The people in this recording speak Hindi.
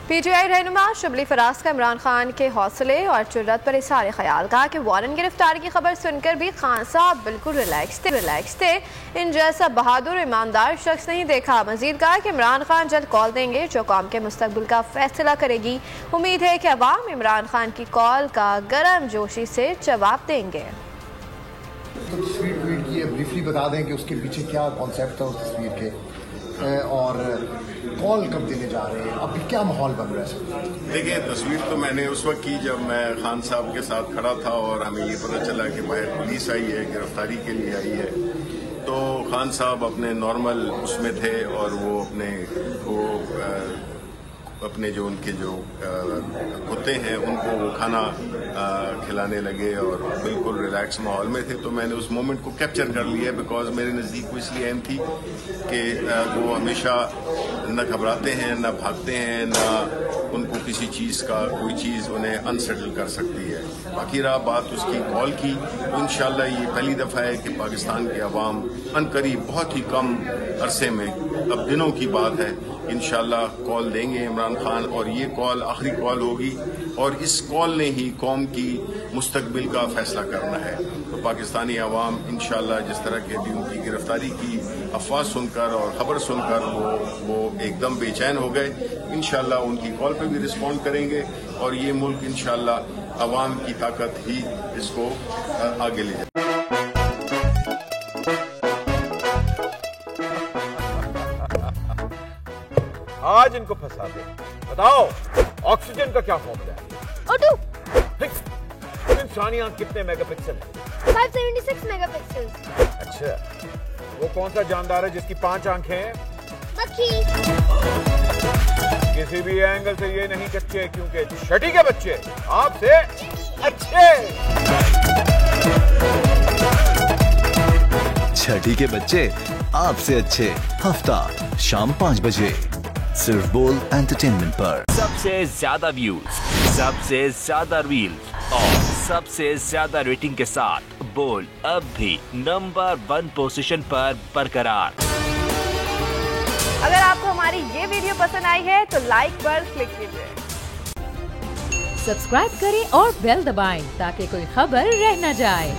पीटीआई रहनुमा शबली फराज का इमरान खान के हौसले और जुर्रत पर इज़हार ख्याल। कहा कि वारन गिरफ्तारी की खबर सुनकर भी खान साहब बिल्कुल रिलैक्स थे। इन जैसा बहादुर ईमानदार शख्स नहीं देखा। मजीद कहा कि इमरान खान जल्द कॉल देंगे जो कौम के मुस्तकबिल का फैसला करेगी। उम्मीद है कि अवाम इमरान खान की कॉल का गर्म जोशी से जवाब देंगे। तो तस्वीर ट्वीट की है, ब्रीफली बता दें कि उसके पीछे क्या कॉन्सेप्ट था उस तस्वीर के, और कॉल कब देने जा रहे हैं, अभी क्या माहौल बन रहा है? देखिए, तस्वीर तो मैंने उस वक्त की जब मैं खान साहब के साथ खड़ा था और हमें ये पता चला कि बाहर पुलिस आई है, गिरफ्तारी के लिए आई है। तो खान साहब अपने नॉर्मल उसमें थे और वो अपने जो उनके जो कुत्ते हैं उनको वो खाना खिलाने लगे और बिल्कुल रिलैक्स माहौल में थे। तो मैंने उस मोमेंट को कैप्चर कर लिया बिकॉज मेरे नज़दीक वो इसलिए अहम थी कि वो हमेशा न घबराते हैं, न भागते हैं, न उनको किसी चीज़ का कोई चीज़ उन्हें अनसेटल कर सकती है। बाकी रहा बात उसकी कॉल की, तो इंशाल्लाह ये पहली दफ़ा है कि पाकिस्तान के अवाम अनकरीब बहुत ही कम अरसे में, अब दिनों की बात है, इंशाल्लाह कॉल देंगे इमरान खान और ये कॉल आखिरी कॉल होगी और इस कॉल ने ही कौम की मुस्तकबिल का फैसला करना है। तो पाकिस्तानी अवाम इंशाल्लाह जिस तरह की अभी उनकी गिरफ्तारी की अफवाह सुनकर और खबर सुनकर वो एकदम बेचैन हो गए, इंशाल्लाह उनकी कॉल पे भी रिस्पॉन्ड करेंगे और ये मुल्क इंशाल्लाह अवाम की ताकत ही इसको आगे ले जाए। आज इनको फंसा दे। बताओ ऑक्सीजन का क्या फॉर्मूला है? O2। इंसानी आंख कितने मेगापिक्सल है? 576 मेगापिक्सल। अच्छा, वो कौन सा जानदार है जिसकी 5 आंखें हैं? मक्खी। किसी भी एंगल से ये नहीं कच्चे क्योंकि छठी के बच्चे आपसे अच्छे। छठी के बच्चे आपसे अच्छे, हफ्ता शाम 5 बजे सिर्फ बोल एंटरटेनमेंट पर। सबसे ज्यादा व्यूज, सबसे ज्यादा रील्स और सबसे ज्यादा रेटिंग के साथ बोल अब भी नंबर 1 पोजीशन पर बरकरार। अगर आपको हमारी ये वीडियो पसंद आई है तो लाइक पर क्लिक कीजिए, सब्सक्राइब करें और बेल दबाएं ताकि कोई खबर रह न जाए।